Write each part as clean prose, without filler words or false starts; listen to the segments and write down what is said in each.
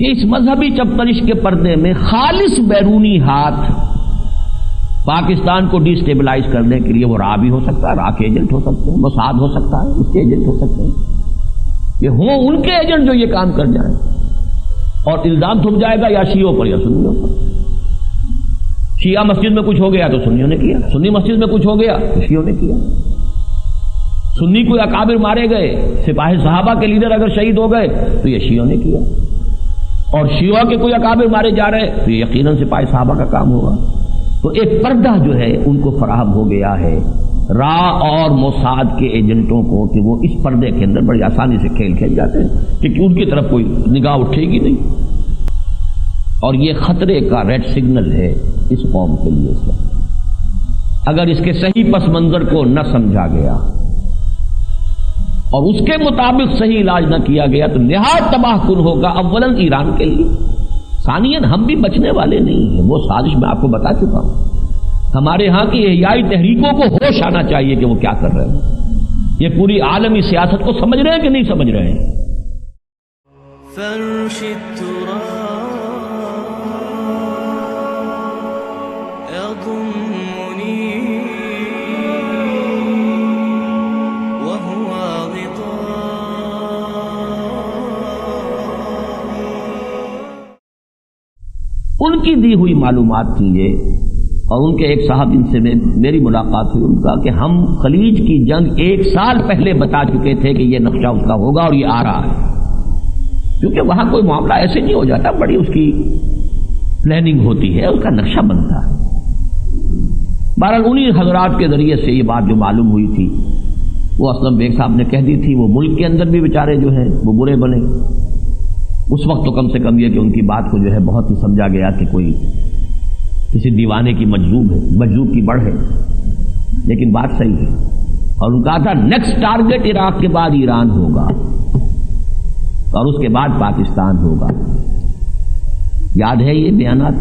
کہ اس مذہبی چپترش کے پردے میں خالص بیرونی ہاتھ پاکستان کو ڈی اسٹیبلائز کرنے کے لیے وہ را بھی ہو سکتا ہے، را کے ایجنٹ ہو سکتے ہیں، موساد ہو سکتا ہے، اس کے ایجنٹ ہو سکتے ہیں، یہ ہوں ان کے ایجنٹ جو یہ کام کر جائیں، اور الزام تھم جائے گا یا شیعوں پر یا سنیوں پر۔ شیعہ مسجد میں کچھ ہو گیا تو سنیوں نے کیا، سنی مسجد میں کچھ ہو گیا تو شیعوں نے کیا، سنی کوئی اکابر مارے گئے، سپاہی صحابہ کے لیڈر اگر شہید ہو گئے تو یہ شیعوں نے کیا، اور شیعوں کے کوئی اکابر مارے جا رہے تو یہ یقیناً سپاہی صحابہ کا کام ہوگا۔ تو ایک پردہ جو ہے ان کو فراہم ہو گیا ہے را اور موساد کے ایجنٹوں کو کہ وہ اس پردے کے اندر بڑی آسانی سے کھیل کھیل جاتے ہیں کہ ان کی طرف کوئی نگاہ اٹھے گی نہیں، اور یہ خطرے کا ریڈ سگنل ہے اس قوم کے لیے۔ اگر اس کے صحیح پس منظر کو نہ سمجھا گیا اور اس کے مطابق صحیح علاج نہ کیا گیا تو نہایت تباہ کن ہوگا، اولاً ایران کے لیے، ثانیاً ہم بھی بچنے والے نہیں ہیں۔ وہ سازش میں آپ کو بتا چکا ہوں، ہمارے ہاں کی احیائی تحریکوں کو ہوش آنا چاہیے کہ وہ کیا کر رہے ہیں، یہ پوری عالمی سیاست کو سمجھ رہے ہیں کہ نہیں سمجھ رہے ہیں۔ فرش التراب يضمني وهو ان کی دی ہوئی معلومات تھی یہ، اور ان کے ایک صاحب جن سے میری ملاقات ہوئی، ان کا کہ ہم خلیج کی جنگ 1 سال پہلے بتا چکے تھے کہ یہ نقشہ اس کا ہوگا اور یہ آ رہا ہے، کیونکہ وہاں کوئی معاملہ ایسے نہیں ہو جاتا، بڑی اس کی پلاننگ ہوتی ہے، اس کا نقشہ بنتا ہے۔ بہرحال انہی حضرات کے ذریعے سے یہ بات جو معلوم ہوئی تھی وہ اسلم بیگ صاحب نے کہہ دی تھی، وہ ملک کے اندر بھی بیچارے جو ہیں وہ برے بنے۔ اس وقت تو کم سے کم یہ کہ ان کی بات کو جو ہے بہت ہی سمجھا گیا کہ کوئی کسی دیوانے کی مجذوب کی بڑھ ہے، لیکن بات صحیح ہے، اور ان کا تھا نیکسٹ ٹارگٹ عراق کے بعد ایران ہوگا اور اس کے بعد پاکستان ہوگا۔ یاد ہے یہ بیانات؟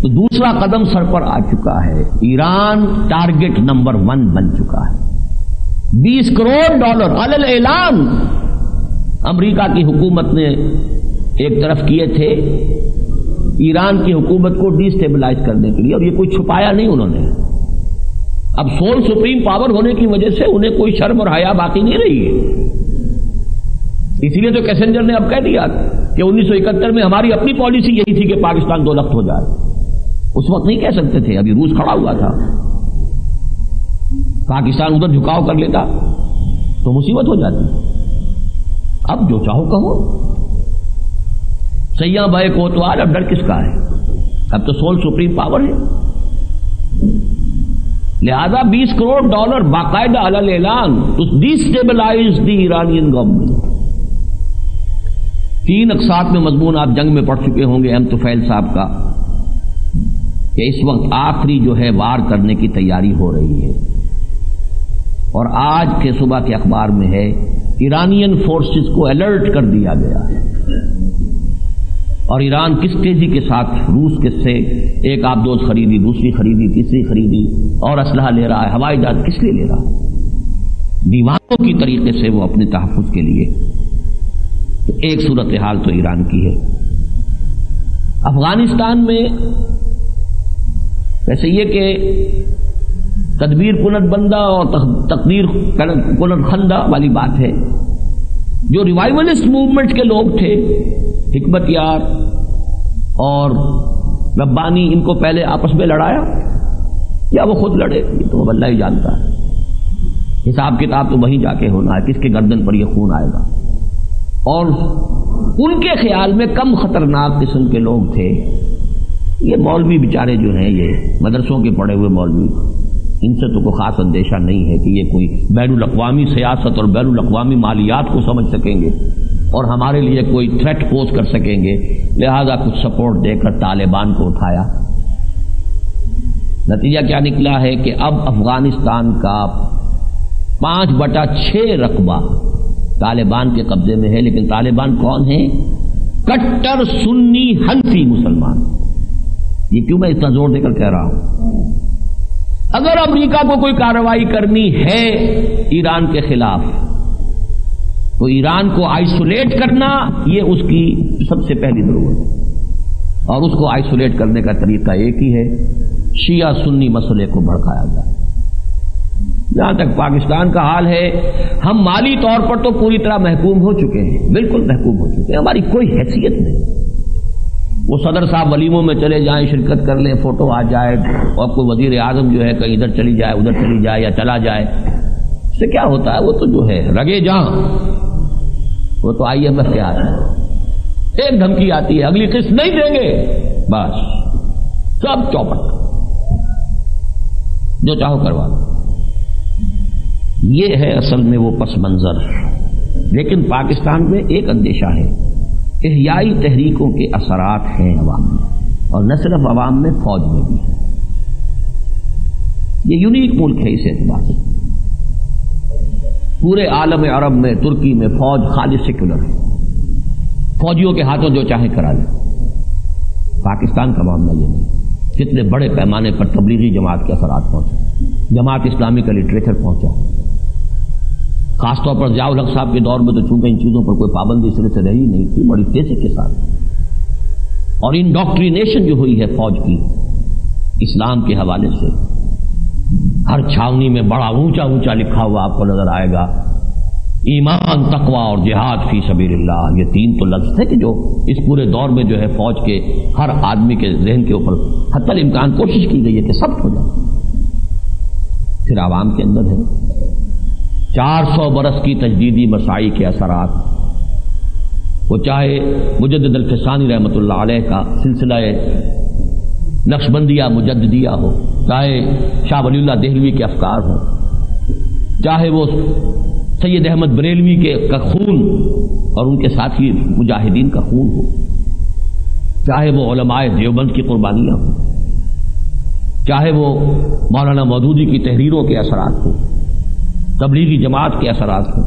تو دوسرا قدم سر پر آ چکا ہے، ایران ٹارگٹ نمبر 1 بن چکا ہے۔ $20 کروڑ علی الاعلان امریکہ کی حکومت نے ایک طرف کیے تھے ایران کی حکومت کو ڈی اسٹیبلائز کرنے کے لیے، اور یہ کوئی چھپایا نہیں انہوں نے۔ اب سول سپریم پاور ہونے کی وجہ سے انہیں کوئی شرم اور حیا باقی نہیں رہی ہے، اسی لیے تو کیسنجر نے اب کہہ دیا کہ 1971 میں ہماری اپنی پالیسی یہی تھی کہ پاکستان 2 لخت ہو جائے۔ اس وقت نہیں کہہ سکتے تھے، ابھی روس کھڑا ہوا تھا، پاکستان ادھر جھکاؤ کر لیتا تو مصیبت ہو جاتی۔ اب جو چاہو کہو، سیاں بھائی کوتوال، اب ڈر کس کا ہے؟ اب تو سول سپریم پاور ہے، لہذا $20 کروڑ باقاعدہ علی الاعلان to destabilize the Iranian government. 3 اقساط میں مضمون آپ جنگ میں پڑھ چکے ہوں گے ایم طفیل صاحب کا، کہ اس وقت آخری جو ہے وار کرنے کی تیاری ہو رہی ہے، اور آج کے صبح کے اخبار میں ہے ایرانین فورسز کو الرٹ کر دیا گیا ہے، اور ایران کس تیزی کے ساتھ روس کے سے ایک آبدوز خریدی، دوسری خریدی، تیسری خریدی، اور اسلحہ لے رہا ہے، ہوائی جہاز کس لیے لے رہا ہے؟ دیوانوں کی طریقے سے وہ اپنے تحفظ کے لیے۔ تو ایک صورتحال تو ایران کی ہے۔ افغانستان میں ویسے یہ کہ تدبیر کنت بندہ اور تقدیر کنت خندہ والی بات ہے، جو ریوائولسٹ موومنٹ کے لوگ تھے، حکمت یار اور ربانی، ان کو پہلے آپس میں لڑایا یا وہ خود لڑے، یہ تو اللہ ہی جانتا ہے، حساب کتاب تو وہیں جا کے ہونا ہے، کس کے گردن پر یہ خون آئے گا۔ اور ان کے خیال میں کم خطرناک قسم کے لوگ تھے یہ مولوی بیچارے جو ہیں، یہ مدرسوں کے پڑھے ہوئے مولوی، ان سے تو کوئی خاص اندیشہ نہیں ہے کہ یہ کوئی بین الاقوامی سیاست اور بین الاقوامی مالیات کو سمجھ سکیں گے اور ہمارے لیے کوئی تھریٹ پوز کر سکیں گے، لہذا کچھ سپورٹ دے کر طالبان کو اٹھایا۔ نتیجہ کیا نکلا ہے کہ اب افغانستان کا 5/6 رقبہ طالبان کے قبضے میں ہے، لیکن طالبان کون ہیں؟ کٹر سنی حنفی مسلمان۔ یہ کیوں میں اتنا زور دے کر کہہ رہا ہوں؟ اگر امریکہ کو کوئی کارروائی کرنی ہے ایران کے خلاف تو ایران کو آئسولیٹ کرنا یہ اس کی سب سے پہلی ضرورت ہے، اور اس کو آئسولیٹ کرنے کا طریقہ ایک ہی ہے، شیعہ سنی مسئلے کو بھڑکایا جائے۔ جہاں تک پاکستان کا حال ہے، ہم مالی طور پر تو پوری طرح محکوم ہو چکے ہیں، بالکل محکوم ہو چکے ہیں، ہماری کوئی حیثیت نہیں۔ وہ صدر صاحب ولیموں میں چلے جائیں، شرکت کر لیں، فوٹو آ جائے، اور کوئی وزیر اعظم جو ہے کہیں ادھر چلی جائے ادھر چلی جائے یا چلا جائے، اس سے کیا ہوتا ہے؟ وہ تو جو ہے رگے جہاں، وہ تو IMF کے آتا ہے، ایک دھمکی آتی ہے اگلی قسط نہیں دیں گے، بس سب چوپٹ، جو چاہو کروا لو۔ یہ ہے اصل میں وہ پس منظر۔ لیکن پاکستان میں ایک اندیشہ ہے، احیائی تحریکوں کے اثرات ہیں عوام میں، اور نہ صرف عوام میں، فوج میں بھی۔ یہ یونیک ملک ہے اس اعتبار سے، پورے عالم عرب میں، ترکی میں فوج خالص سیکولر ہے، فوجیوں کے ہاتھوں جو چاہے کرا لیں۔ پاکستان کا معاملہ یہ نہیں، کتنے بڑے پیمانے پر تبلیغی جماعت کے اثرات پہنچے، جماعت اسلامی کا لٹریچر پہنچا، خاص طور پر ضیاء الحق صاحب کے دور میں تو چونکہ ان چیزوں پر کوئی پابندی اس طرح سے رہی نہیں تھی، بڑی تیزی کے ساتھ، اور انڈوکٹرینیشن جو ہوئی ہے فوج کی اسلام کے حوالے سے، ہر چھاونی میں بڑا اونچا اونچا لکھا ہوا آپ کو نظر آئے گا، ایمان، تقوی اور جہاد فی سبیل اللہ۔ یہ تین تو لفظ تھے کہ جو اس پورے دور میں جو ہے فوج کے ہر آدمی کے ذہن کے اوپر حتی الامکان کوشش کی گئی ہے کہ سب ہو جائے۔ پھر عوام کے اندر ہے 400 برس کی تجدیدی مساعی کے اثرات، وہ چاہے مجدد الفسانی رحمۃ اللہ علیہ کا سلسلہ نقشبندیہ مجددیہ ہو، چاہے شاہ ولی اللہ دہلوی کے افکار ہوں، چاہے وہ سید احمد بریلوی کا خون اور ان کے ساتھی مجاہدین کا خون ہو، چاہے وہ علماء دیوبند کی قربانیاں ہوں، چاہے وہ مولانا مودودی کی تحریروں کے اثرات ہوں، تبلیغی جماعت کے اثرات ہوں،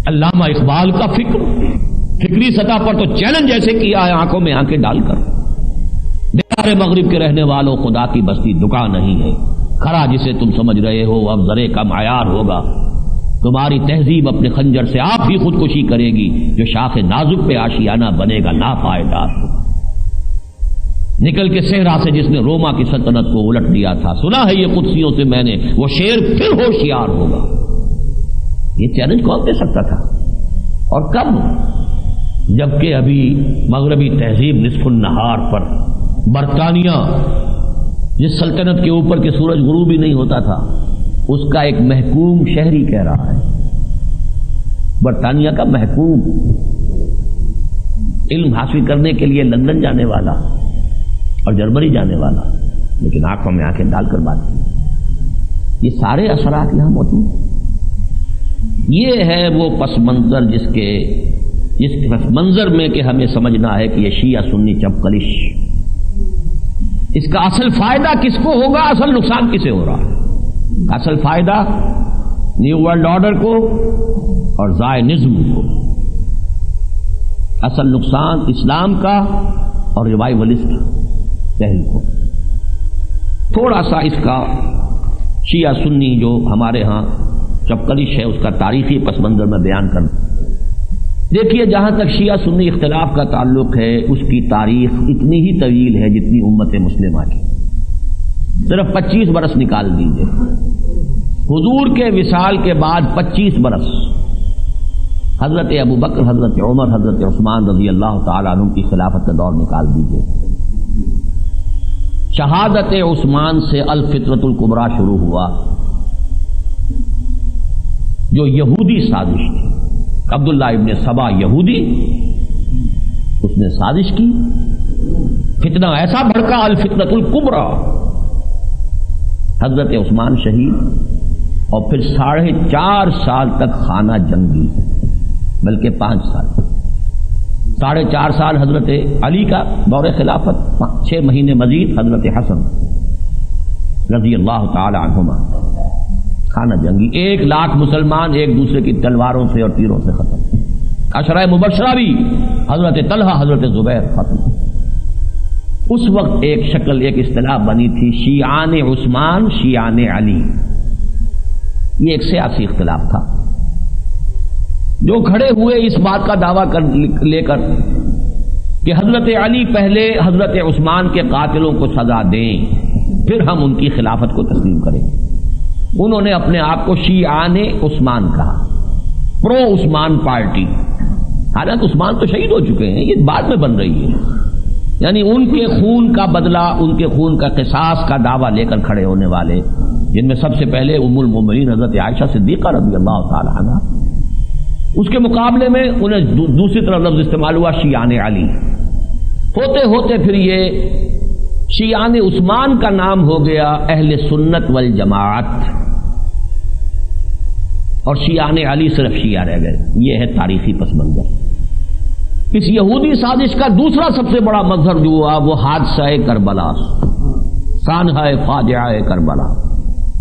علامہ اقبال کا فکری سطح پر تو چیلنج ایسے کیا ہے آنکھوں میں آنکھیں ڈال کر، دیار مغرب کے رہنے والوں خدا کی بستی دکان نہیں ہے، کھڑا جسے تم سمجھ رہے ہو اب ذرے کا معیار ہوگا، تمہاری تہذیب اپنے خنجر سے آپ ہی خودکشی کرے گی، جو شاخ نازک پہ آشیانہ بنے گا ناپائیدار ہو، نکل کے صحرا سے جس نے روما کی سلطنت کو الٹ دیا تھا، سنا ہے یہ قدسیوں سے میں نے، وہ شیر پھر ہوشیار ہوگا۔ یہ چیلنج کون دے سکتا تھا؟ اور کب؟ جبکہ ابھی مغربی تہذیب نصف النہار پر، برطانیہ جس سلطنت کے اوپر کے سورج غروب ہی نہیں ہوتا تھا، اس کا ایک محکوم شہری کہہ رہا ہے، برطانیہ کا محکوم، علم حاصل کرنے کے لیے لندن جانے والا اور جرمنی جانے والا، لیکن آنکھوں میں آنکھیں ڈال کر بات کی۔ یہ سارے اثرات یہاں موجود ہیں۔ یہ ہے وہ پس منظر جس پس منظر میں کہ ہمیں سمجھنا ہے کہ یہ شیعہ سنی چپکلش، اس کا اصل فائدہ کس کو ہوگا، اصل نقصان کسے ہو رہا ہے؟ اصل فائدہ نیو ورلڈ آرڈر کو اور زائنزم کو، اصل نقصان اسلام کا اور ریوائولسٹ تحریک کو۔ تھوڑا سا اس کا شیعہ سنی جو ہمارے ہاں چپکلش ہے اس کا تاریخی پس منظر میں بیان کر دیکھیے۔ جہاں تک شیعہ سنی اختلاف کا تعلق ہے، اس کی تاریخ اتنی ہی طویل ہے جتنی امت مسلمہ کی، صرف 25 برس نکال دیجئے، حضور کے وصال کے بعد 25 برس حضرت ابو بکر، حضرت عمر، حضرت عثمان رضی اللہ تعالیٰ عنہ کی خلافت کا دور نکال دیجئے، شہادت عثمان سے الفترۃ الکبریٰ شروع ہوا، جو یہودی سازش تھی، عبداللہ ابن سبا یہودی، اس نے سازش کی، فتنہ ایسا بھڑکا، الفتنۃ الکبریٰ، حضرت عثمان شہید، اور پھر 4.5 سال تک خانہ جنگی، بلکہ 5 سال، 4.5 سال حضرت علی کا دور خلافت، 6 مہینے مزید حضرت حسن رضی اللہ تعالی عنہما، خانہ جنگی، 1 لاکھ مسلمان ایک دوسرے کی تلواروں سے اور تیروں سے ختم، عشرہ مبشرہ بھی، حضرت طلحہ، حضرت زبیر ختم۔ اس وقت ایک شکل، ایک اصطلاح بنی تھی، شیعان عثمان، شیعان علی، یہ ایک سیاسی اختلاف تھا، جو کھڑے ہوئے اس بات کا دعویٰ لے کر کہ حضرت علی پہلے حضرت عثمان کے قاتلوں کو سزا دیں پھر ہم ان کی خلافت کو تسلیم کریں گے، انہوں نے اپنے آپ کو شیعان عثمان کہا، پرو عثمان پارٹی، حالانکہ عثمان تو شہید ہو چکے ہیں، یہ بعد میں بن رہی ہے، یعنی ان کے خون کا بدلہ، ان کے خون کا قصاص کا دعویٰ لے کر کھڑے ہونے والے، جن میں سب سے پہلے ام المومنین حضرت عائشہ صدیقہ رضی اللہ تعالی عنہ، اس کے مقابلے میں انہیں دوسری طرف لفظ استعمال ہوا شیعان علی، ہوتے ہوتے پھر یہ شیعان عثمان کا نام ہو گیا اہل سنت والجماعت، اور شیعان علی صرف شیعہ رہ گئے۔ یہ ہے تاریخی پس منظر۔ اس یہودی سازش کا دوسرا سب سے بڑا مظہر جو ہوا وہ حادثہ کربلا، سانحہ فاجعہ کربلا۔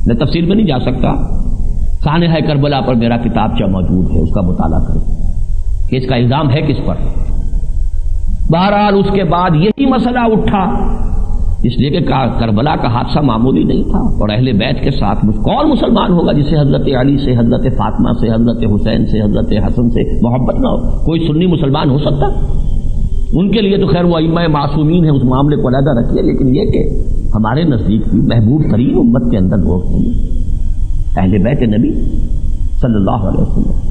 میں تفصیل میں نہیں جا سکتا، سانحہ کربلا پر میرا کتابچہ موجود ہے، اس کا مطالعہ کریں کہ اس کا الزام ہے کس پر۔ بہرحال اس کے بعد یہی مسئلہ اٹھا، اس لیے کہ کربلا کا حادثہ معمولی نہیں تھا، اور اہل بیت کے ساتھ کون مسلمان ہوگا جسے حضرت علی سے، حضرت فاطمہ سے، حضرت حسین سے، حضرت حسن سے محبت نہ ہو؟ کوئی سنی مسلمان ہو سکتا؟ ان کے لیے تو خیر وہ ائمہ معصومین ہیں، اس معاملے کو علیحدہ رکھیے، لیکن یہ کہ ہمارے نزدیک بھی محبوب ترین امت کے اندر لوگ ہیں اہل بیت نبی صلی اللہ علیہ وسلم۔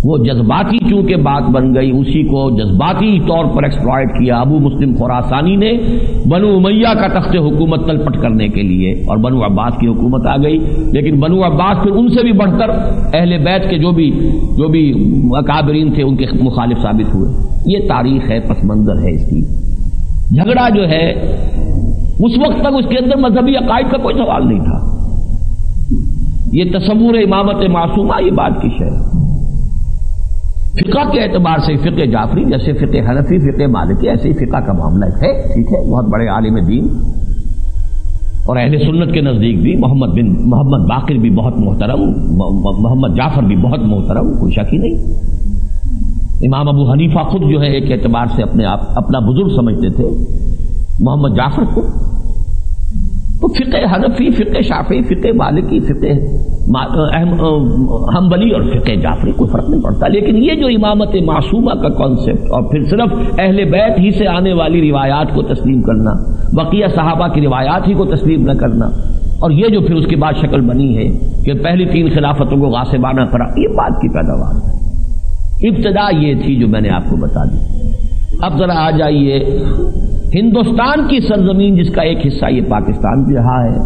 وہ جذباتی چونکہ بات بن گئی، اسی کو جذباتی طور پر ایکسپلائٹ کیا ابو مسلم خراسانی نے بنو امیہ کا تخت حکومت تلپٹ کرنے کے لیے، اور بنو عباس کی حکومت آ گئی، لیکن بنو عباس پھر ان سے بھی بڑھ کر اہل بیت کے جو بھی اکابرین تھے ان کے مخالف ثابت ہوئے۔ یہ تاریخ ہے، پس منظر ہے اس کی۔ جھگڑا جو ہے اس وقت تک اس کے اندر مذہبی عقائد کا کوئی سوال نہیں تھا، یہ تصور امامت معصومہ یہ بات کی شے۔ فقہ کے اعتبار سے فقہ جعفری جیسے فقہ حنفی، فقہ مالکی، ایسے ہی فقہ کا معاملہ ہے، ٹھیک ہے، بہت بڑے عالم دین، اور اہل سنت کے نزدیک بھی محمد باقر بھی بہت محترم، محمد جعفر بھی بہت محترم، کوئی شک ہی نہیں۔ امام ابو حنیفہ خود جو ہے ایک اعتبار سے اپنے آپ اپنا بزرگ سمجھتے تھے محمد جعفر کو۔ تو فقہ حنفی، فقہ شافعی، فقہ مالکی، فقہ حنبلی اور فقہ جعفری کوئی فرق نہیں پڑتا، لیکن یہ جو امامت معصومہ کا کانسیپٹ، اور پھر صرف اہل بیت ہی سے آنے والی روایات کو تسلیم کرنا، بقیہ صحابہ کی روایات ہی کو تسلیم نہ کرنا، اور یہ جو پھر اس کے بعد شکل بنی ہے کہ پہلی 3 خلافتوں کو غاصبانہ کرا، یہ بات کی پیداوار ہے۔ ابتدا یہ تھی جو میں نے آپ کو بتا دی۔ اب ذرا آ جائیے ہندوستان کی سرزمین جس کا ایک حصہ یہ پاکستان بھی رہا ہے،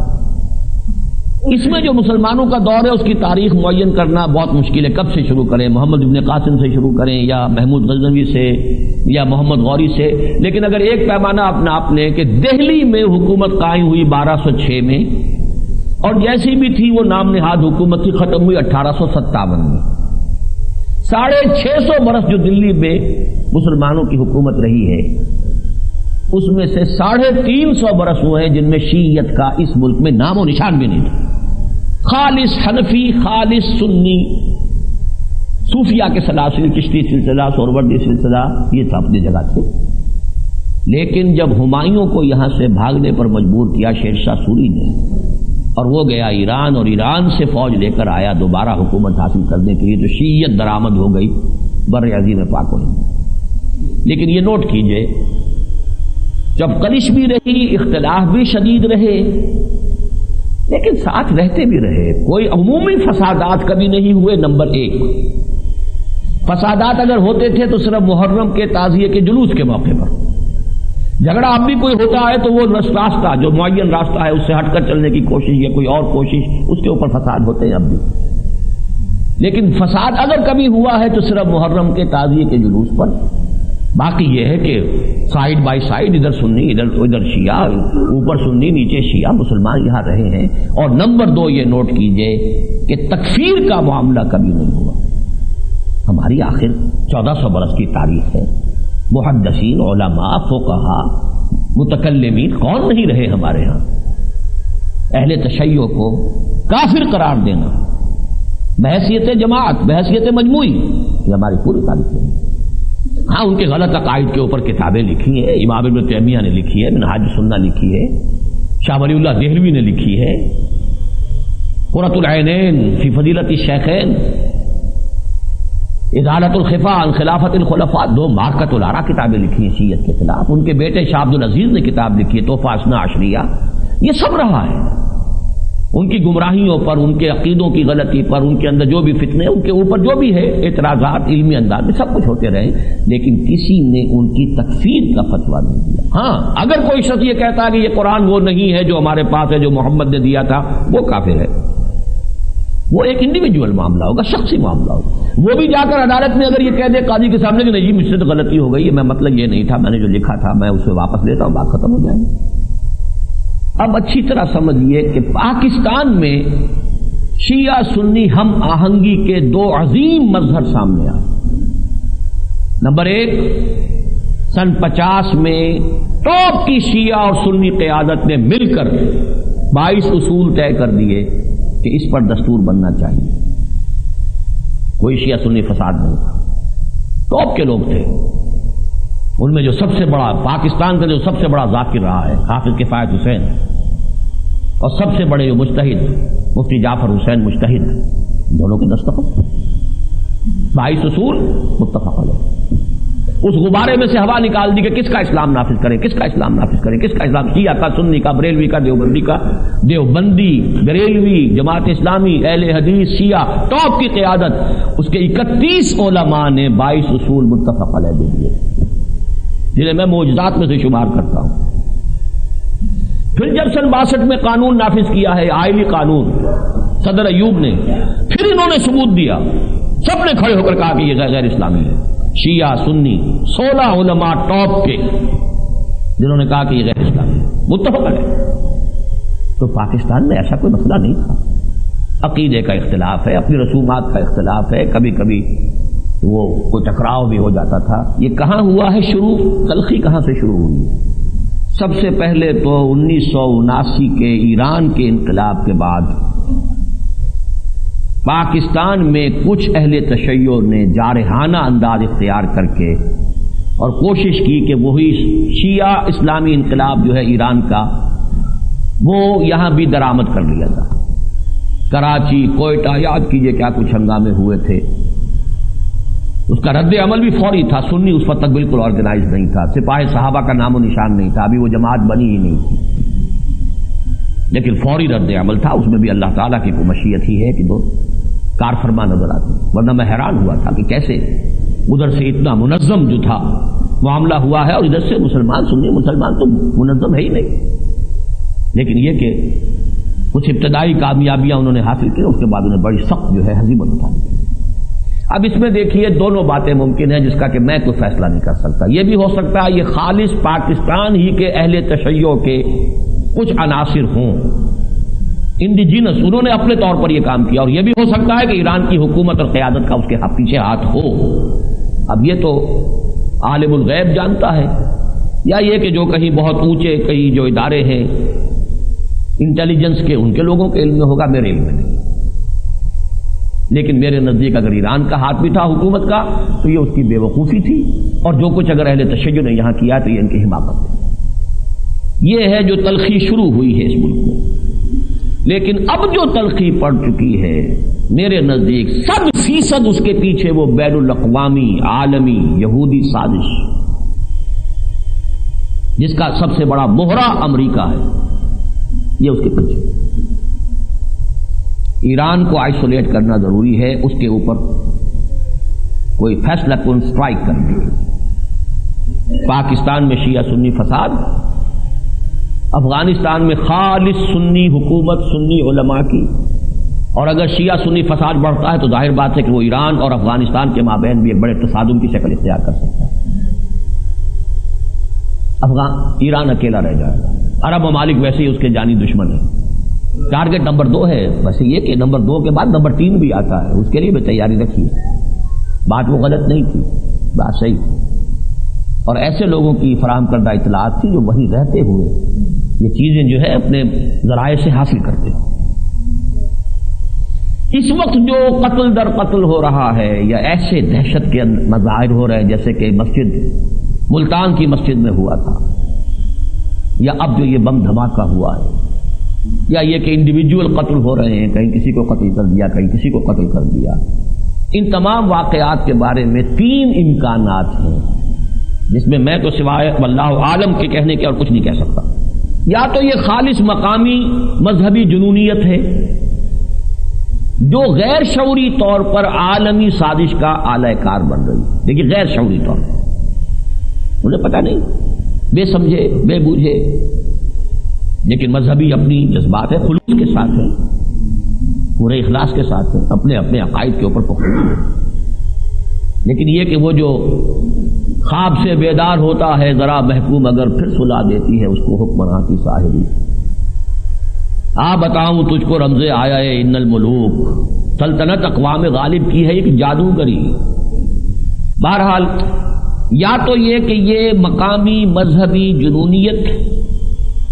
اس میں جو مسلمانوں کا دور ہے اس کی تاریخ معین کرنا بہت مشکل ہے۔ کب سے شروع کریں؟ محمد ابن قاسم سے شروع کریں، یا محمود غزنوی سے، یا محمد غوری سے؟ لیکن اگر ایک پیمانہ اپنا آپ نے کہ دہلی میں حکومت قائم ہوئی 1206 میں، اور جیسی بھی تھی وہ نام نہاد حکومت تھی، ختم ہوئی 1857 میں۔ 650 برس جو دلی میں مسلمانوں کی حکومت رہی ہے، اس میں سے 350 برس ہوئے ہیں جن میں شیعیت کا اس ملک میں نام و نشان بھی نہیں تھا۔ خالص حنفی، خالص سنی، صوفیہ کے سلاسل، چشتی سلسلہ، سہروردی سلسلہ، یہ تو اپنی جگہ تھے، لیکن جب ہمایوں کو یہاں سے بھاگنے پر مجبور کیا شیر شاہ سوری نے، اور وہ گیا ایران، اور ایران سے فوج لے کر آیا دوبارہ حکومت حاصل کرنے کے لیے، تو شیعیت درآمد ہو گئی بر عظیم پاک و ہند۔ لیکن یہ نوٹ کیجئے، جب کلش بھی رہی، اختلاف بھی شدید رہے، لیکن ساتھ رہتے بھی رہے، کوئی عمومی فسادات کبھی نہیں ہوئے۔ نمبر 1، فسادات اگر ہوتے تھے تو صرف محرم کے تعزیے کے جلوس کے موقع پر۔ جھگڑا اب بھی کوئی ہوتا ہے تو وہ راستہ جو معین راستہ ہے اس سے ہٹ کر چلنے کی کوشش یا کوئی اور کوشش، اس کے اوپر فساد ہوتے ہیں اب بھی۔ لیکن فساد اگر کبھی ہوا ہے تو صرف محرم کے تعزیے کے جلوس پر۔ باقی یہ ہے کہ سائیڈ بائی سائیڈ، ادھر سنی ادھر شیعہ، اوپر سنی نیچے شیعہ، مسلمان یہاں رہے ہیں۔ اور نمبر 2 یہ نوٹ کیجئے کہ تکفیر کا معاملہ کبھی نہیں ہوا۔ ہماری آخر 1400 برس کی تاریخ ہے، محدثین، علماء، فقہاء، متکلمین کون نہیں رہے ہمارے ہاں؟ اہل تشیع کو کافر قرار دینا بحیثیت جماعت، بحیثیت مجموعی، یہ ہماری پوری تاریخ ہے۔ ہاں ان کے غلط عقائد کے اوپر کتابیں لکھی ہیں، امام ابن تیمیہ نے لکھی ہے، منہاج السنہ لکھی ہے، شاہ ولی اللہ دہلوی نے لکھی ہے، قرۃ العینین فی فضیلت الشیخین، ازالۃ الخفا عن خلافت الخلفاء، 2 مارکۃ الآراء کتابیں لکھی ہیں شیعت کے خلاف. ان کے بیٹے شاہ عبد العزیز نے کتاب لکھی ہے تحفہ اثنا عشریہ. یہ سب رہا ہے. ان کی گمراہیوں پر، ان کے عقیدوں کی غلطی پر، ان کے اندر جو بھی فتنے، ان کے اوپر جو بھی ہے اعتراضات علمی انداز میں سب کچھ ہوتے رہے، لیکن کسی نے ان کی تکفیر کا فتویٰ نہیں دیا. ہاں اگر کوئی شخص یہ کہتا ہے کہ یہ قرآن وہ نہیں ہے جو ہمارے پاس ہے، جو محمد نے دیا تھا، وہ کافر ہے. وہ ایک انڈیویجول معاملہ ہوگا، شخصی معاملہ ہوگا. وہ بھی جا کر عدالت میں اگر یہ کہہ دے قاضی کے سامنے کہ نہیں جی مجھ سے تو غلطی ہو گئی ہے، میں مطلب یہ نہیں تھا، میں نے جو لکھا تھا میں اسے واپس لیتا ہوں، بات ختم ہو جائے گی. اب اچھی طرح سمجھیے کہ پاکستان میں شیعہ سنی ہم آہنگی کے 2 عظیم مظہر سامنے آئے. نمبر 1، سن 50 میں ٹاپ کی شیعہ اور سنی قیادت نے مل کر 22 اصول طے کر دیے کہ اس پر دستور بننا چاہیے. کوئی شیعہ سنی فساد نہیں تھا، ٹاپ کے لوگ تھے. ان میں جو سب سے بڑا پاکستان کا جو سب سے بڑا ذاکر رہا ہے حافظ کفایت حسین، اور سب سے بڑے جو مجتہد مفتی جعفر حسین مجتہد، دونوں کے دستخط. 22 اصول متفق علیہ. اس غبارے میں سے ہوا نکال دی کہ کس کا اسلام نافذ کریں، کس کا اسلام نافذ کریں، کس کا اسلام، شیعہ کا، سنی کا، بریلوی کا، دیوبندی کا. دیوبندی، بریلوی، جماعت اسلامی، اہل حدیث، شیعہ، ٹاپ کی قیادت، اس کے 31 علماء نے 22 اصول متفق علیہ دے دیے، جنہیں میں معجزات میں سے شمار کرتا ہوں. پھر جب سن 62 میں قانون نافذ کیا ہے، آئلی قانون، صدر ایوب نے، پھر انہوں نے ثبوت دیا. سب نے کھڑے ہو کر کہا کہ یہ غیر اسلامی ہے. شیعہ سنی 16 علماء ٹاپ کے جنہوں نے کہا کہ یہ غیر اسلامی ہے، متفق ہے. تو پاکستان میں ایسا کوئی مسئلہ نہیں تھا. عقیدے کا اختلاف ہے، اپنی رسومات کا اختلاف ہے، کبھی کبھی وہ کوئی ٹکراؤ بھی ہو جاتا تھا. یہ کہاں ہوا ہے شروع؟ تلخی کہاں سے شروع ہوئی ہے؟ سب سے پہلے تو 1979 کے ایران کے انقلاب کے بعد پاکستان میں کچھ اہل تشیع نے جارحانہ انداز اختیار کر کے اور کوشش کی کہ وہی شیعہ اسلامی انقلاب جو ہے ایران کا، وہ یہاں بھی درآمد کر لیا تھا. کراچی، کوئٹہ، یاد کیجئے کیا کچھ ہنگامے ہوئے تھے. اس کا رد عمل بھی فوری تھا. سنی اس وقت تک بالکل آرگنائز نہیں تھا، سپاہ صحابہ کا نام و نشان نہیں تھا، ابھی وہ جماعت بنی ہی نہیں تھی، لیکن فوری رد عمل تھا. اس میں بھی اللہ تعالیٰ کی کوئی مشیت ہی ہے کہ دو کار فرما نظر آتی. ورنہ میں حیران ہوا تھا کہ کیسے ادھر سے اتنا منظم جو تھا معاملہ ہوا ہے، اور ادھر سے مسلمان سنی مسلمان تو منظم ہے ہی نہیں. لیکن یہ کہ کچھ ابتدائی کامیابیاں انہوں نے حاصل کی، اس کے بعد انہیں بڑی سخت جو ہے ہزیمت اٹھانی. اب اس میں دیکھیے دونوں باتیں ممکن ہیں، جس کا کہ میں کوئی فیصلہ نہیں کر سکتا. یہ بھی ہو سکتا ہے یہ خالص پاکستان ہی کے اہل تشیع کے کچھ عناصر ہوں، انڈیجینس، انہوں نے اپنے طور پر یہ کام کیا. اور یہ بھی ہو سکتا ہے کہ ایران کی حکومت اور قیادت کا اس کے پیچھے ہاتھ ہو. اب یہ تو عالم الغیب جانتا ہے، یا یہ کہ جو کہیں بہت اونچے کئی جو ادارے ہیں انٹیلیجنس کے، ان کے لوگوں کے علم میں ہوگا، میرے علم میں نہیں. لیکن میرے نزدیک اگر ایران کا ہاتھ بھی تھا حکومت کا تو یہ اس کی بے وقوفی تھی، اور جو کچھ اگر اہل تشیع نے یہاں کیا تو یہ ان کی حماقت ہے. یہ ہے جو تلخی شروع ہوئی ہے اس ملک میں. لیکن اب جو تلخی پڑ چکی ہے میرے نزدیک 100% اس کے پیچھے وہ بین الاقوامی عالمی یہودی سازش، جس کا سب سے بڑا مہرہ امریکہ ہے، یہ اس کے پیچھے. ایران کو آئسولیٹ کرنا ضروری ہے، اس کے اوپر کوئی فیصلہ کن سٹرائک کرنا. پاکستان میں شیعہ سنی فساد، افغانستان میں خالص سنی حکومت، سنی علماء کی. اور اگر شیعہ سنی فساد بڑھتا ہے تو ظاہر بات ہے کہ وہ ایران اور افغانستان کے مابین بھی ایک بڑے تصادم کی شکل اختیار کر سکتا ہے. ایران اکیلا رہ جائے گا. عرب ممالک ویسے ہی اس کے جانی دشمن ہیں. ٹارگٹ نمبر 2 ہے، بس یہ کہ نمبر 2 کے بعد نمبر 3 بھی آتا ہے، اس کے لیے بھی تیاری رکھیے. بات وہ غلط نہیں تھی، بات صحیح تھی، اور ایسے لوگوں کی فراہم کردہ اطلاعات تھی جو وہیں رہتے ہوئے یہ چیزیں جو ہے اپنے ذرائع سے حاصل کرتے ہیں. اس وقت جو قتل در قتل ہو رہا ہے یا ایسے دہشت کے مظاہر ہو رہے ہیں جیسے کہ مسجد ملتان کی مسجد میں ہوا تھا، یا اب جو یہ بم دھماکہ ہوا ہے، یا یہ کہ انڈیویجول قتل ہو رہے ہیں، کہیں کسی کو قتل کر دیا، کہیں کسی کو قتل کر دیا، ان تمام واقعات کے بارے میں 3 امکانات ہیں جس میں میں تو سوائے واللہ عالم کے کہنے کے اور کچھ نہیں کہہ سکتا. یا تو یہ خالص مقامی مذہبی جنونیت ہے جو غیر شعوری طور پر عالمی سازش کا آلہ کار بن رہی ہے. دیکھیے غیر شعوری طور پر مجھے پتہ نہیں، بے سمجھے بے بوجھے، لیکن مذہبی اپنی جذبات ہے، خلوص کے ساتھ ہے، پورے اخلاص کے ساتھ ہے، اپنے اپنے عقائد کے اوپر پختہ ہے. لیکن یہ کہ وہ جو خواب سے بیدار ہوتا ہے ذرا محکوم اگر پھر سلا دیتی ہے اس کو حکمراں کی ساحری. بتاؤں تجھ کو رمز آیا ہے ان الملوک، سلطنت اقوام غالب کی ہے ایک جادوگری. بہرحال یا تو یہ کہ یہ مقامی مذہبی جنونیت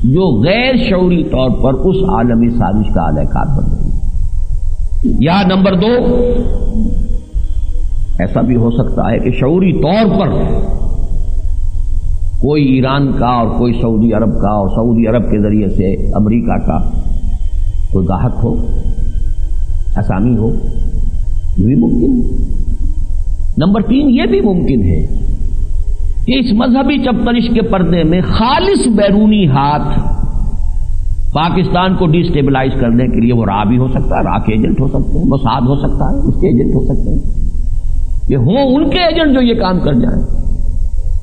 جو غیر شعوری طور پر اس عالمی سازش کا آلہ کار بن رہی ہے، یا نمبر 2 ایسا بھی ہو سکتا ہے کہ شعوری طور پر کوئی ایران کا اور کوئی سعودی عرب کا اور سعودی عرب کے ذریعے سے امریکہ کا کوئی گاہک ہو، اسامی ہو، یہ بھی ممکن ہے. نمبر 3 یہ بھی ممکن ہے کہ اس مذہبی چپترش کے پردے میں خالص بیرونی ہاتھ پاکستان کو ڈی اسٹیبلائز کرنے کے لیے وہ را بھی ہو سکتا ہے، را کے ایجنٹ ہو سکتے ہیں، موساد ہو سکتا ہے، اس کے ایجنٹ ہو سکتے ہیں، یہ ہوں ان کے ایجنٹ جو یہ کام کر جائیں،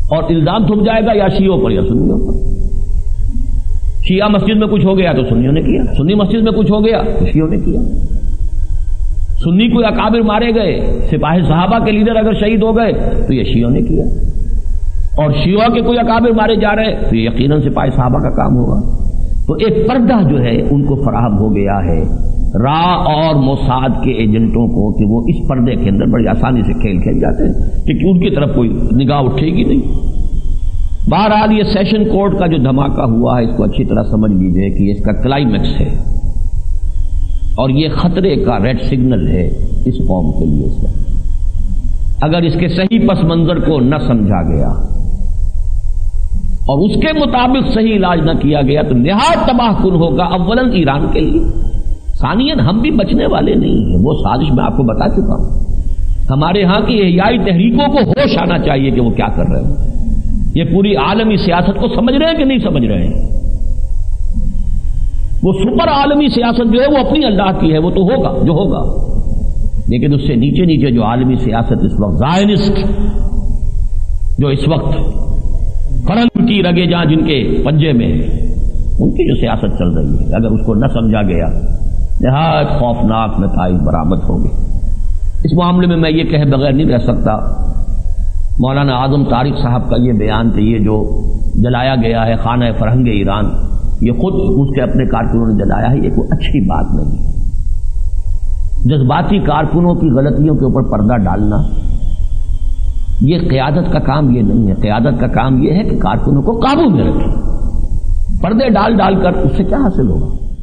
اور الزام تھم جائے گا یا شیعوں پر یا سنیوں پر. شیعہ مسجد میں کچھ ہو گیا تو سنیوں نے کیا، سنی مسجد میں کچھ ہو گیا تو شیعوں نے کیا. سنی کوئی اکابر مارے گئے، سپاہی صحابہ کے لیڈر اگر شہید ہو گئے تو یہ شیعوں نے کیا، اور شیعوں کے کوئی اکابر مارے جا رہے تو یہ یقیناً سپاہی صحابہ کا کام ہوگا. تو ایک پردہ جو ہے ان کو فراہم ہو گیا ہے را اور موساد کے ایجنٹوں کو کہ وہ اس پردے کے اندر بڑی آسانی سے کھیل کھیل جاتے ہیں کہ ان کی طرف کوئی نگاہ اٹھے گی نہیں. بہرحال یہ سیشن کورٹ کا جو دھماکہ ہوا ہے اس کو اچھی طرح سمجھ لیجئے کہ اس کا کلائمیکس ہے اور یہ خطرے کا ریڈ سگنل ہے اس قوم کے لیے. اس وقت اگر اس کے صحیح پس منظر کو نہ سمجھا گیا اور اس کے مطابق صحیح علاج نہ کیا گیا تو نہایت تباہ کن ہوگا اولاً ایران کے لیے، ثانیاً ہم بھی بچنے والے نہیں ہیں. وہ سازش میں آپ کو بتا چکا ہوں. ہمارے ہاں کی احیائی تحریکوں کو ہوش آنا چاہیے کہ وہ کیا کر رہے ہیں. یہ پوری عالمی سیاست کو سمجھ رہے ہیں کہ نہیں سمجھ رہے ہیں. وہ سپر عالمی سیاست جو ہے وہ اپنی اللہ کی ہے، وہ تو ہوگا جو ہوگا، لیکن اس سے نیچے نیچے جو عالمی سیاست اس وقت زائنسٹ جو اس وقت فرنگ کی رگے جہاں جن کے پنجے میں ان کی جو سیاست چل رہی ہے، اگر اس کو نہ سمجھا گیا نہایت خوفناک نتائج برآمد ہوں گے. اس معاملے میں یہ کہے بغیر نہیں رہ سکتا، مولانا اعظم طارق صاحب کا یہ بیان کہ یہ جو جلایا گیا ہے خانہ فرہنگ ایران، یہ خود اس کے اپنے کارکنوں نے جلایا ہے، یہ کوئی اچھی بات نہیں ہے. جذباتی کارکنوں کی غلطیوں کے اوپر پردہ ڈالنا یہ قیادت کا کام یہ نہیں ہے. قیادت کا کام یہ ہے کہ کارکنوں کو قابو میں رکھے. پردے ڈال ڈال کر اس سے کیا حاصل ہوگا؟